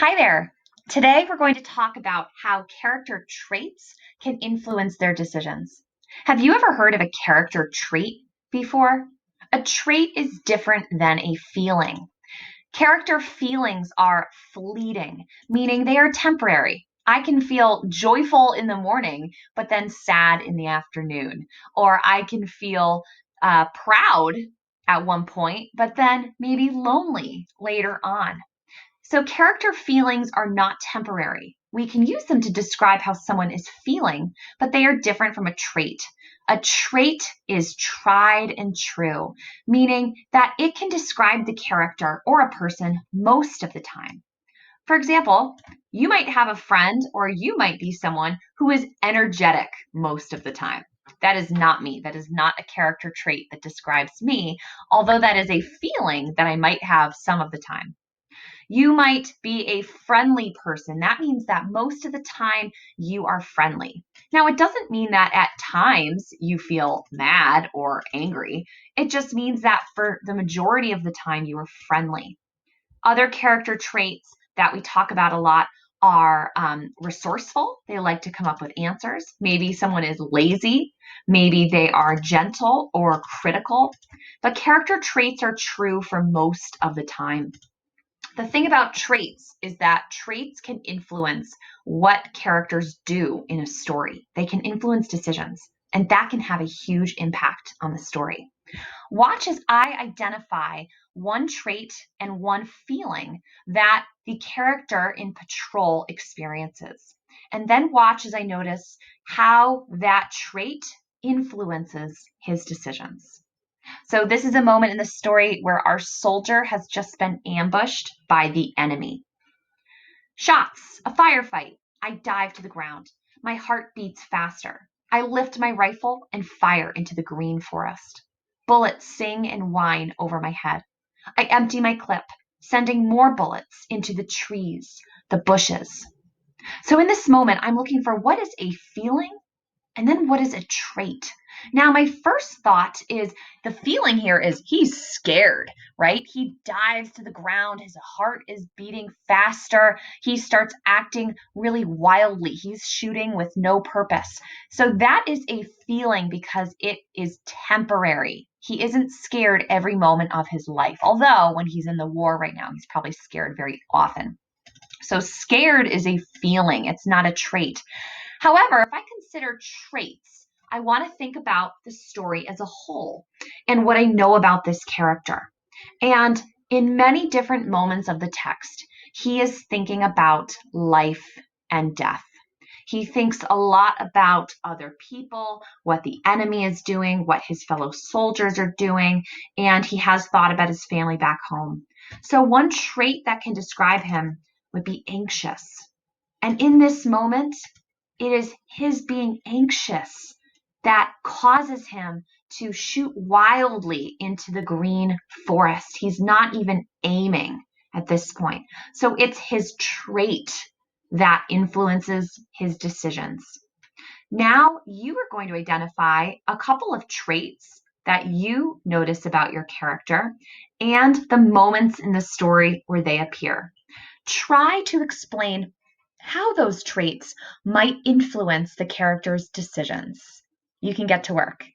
Hi there. Today we're going to talk about how character traits can influence their decisions. Have you ever heard of a character trait before? A trait is different than a feeling. Character feelings are fleeting, meaning they are temporary. I can feel joyful in the morning, but then sad in the afternoon. Or I can feel proud at one point, but then maybe lonely later on. So, character feelings are not temporary. We can use them to describe how someone is feeling, but they are different from a trait. A trait is tried and true, meaning that it can describe the character or a person most of the time. For example, you might have a friend or you might be someone who is energetic most of the time. That is not me. That is not a character trait that describes me, although that is a feeling that I might have some of the time. You might be a friendly person. That means that most of the time you are friendly. Now, it doesn't mean that at times you feel mad or angry. It just means that for the majority of the time you are friendly. Other character traits that we talk about a lot are resourceful. They like to come up with answers. Maybe someone is lazy. Maybe they are gentle or critical. But character traits are true for most of the time. The thing about traits is that traits can influence what characters do in a story. They can influence decisions, and that can have a huge impact on the story. Watch as I identify one trait and one feeling that the character in Patrol experiences. And then watch as I notice how that trait influences his decisions. So this is a moment in the story where our soldier has just been ambushed by the enemy. Shots, a firefight. I dive to the ground. My heart beats faster. I lift my rifle and fire into the green forest. Bullets sing and whine over my head. I empty my clip, sending more bullets into the trees, the bushes. So in this moment, I'm looking for what is a feeling and then what is a trait? Now, my first thought is the feeling here is he's scared, right? He dives to the ground. His heart is beating faster. He starts acting really wildly. He's shooting with no purpose. So that is a feeling because it is temporary. He isn't scared every moment of his life. Although when he's in the war right now, he's probably scared very often. So scared is a feeling. It's not a trait. However, if I consider traits, I want to think about the story as a whole and what I know about this character. And in many different moments of the text, he is thinking about life and death. He thinks a lot about other people, what the enemy is doing, what his fellow soldiers are doing, and he has thought about his family back home. So, one trait that can describe him would be anxious. And in this moment, it is his being anxious that causes him to shoot wildly into the green forest. He's not even aiming at this point. So it's his trait that influences his decisions. Now you are going to identify a couple of traits that you notice about your character and the moments in the story where they appear. Try to explain how those traits might influence the character's decisions. You can get to work.